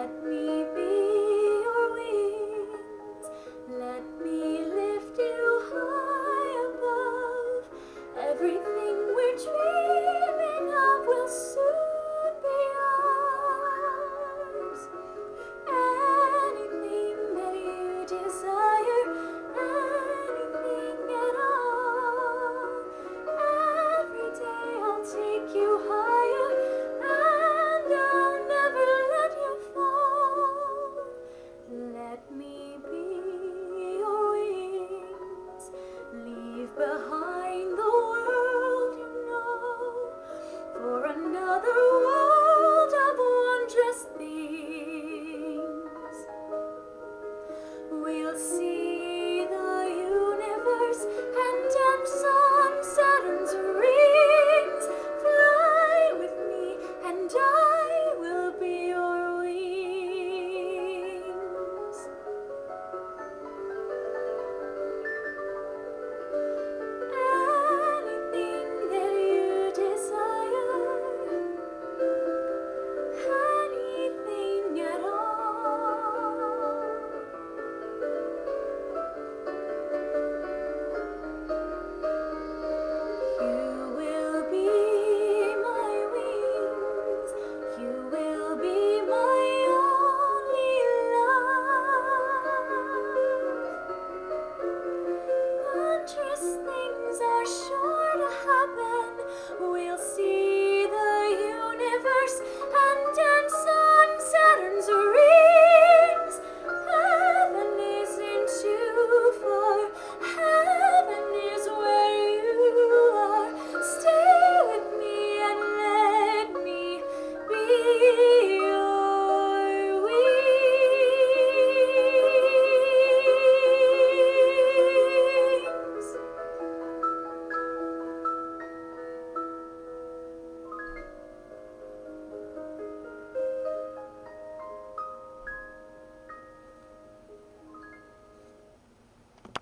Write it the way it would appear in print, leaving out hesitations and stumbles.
Let me be your wings. Let me lift you high above. Everything we're dreaming of will soon be ours. Anything that you desire, anything at all. Every day I'll take you higher, and I'll never let you fall. Let me be your wings. Leave behind the world you know for another world.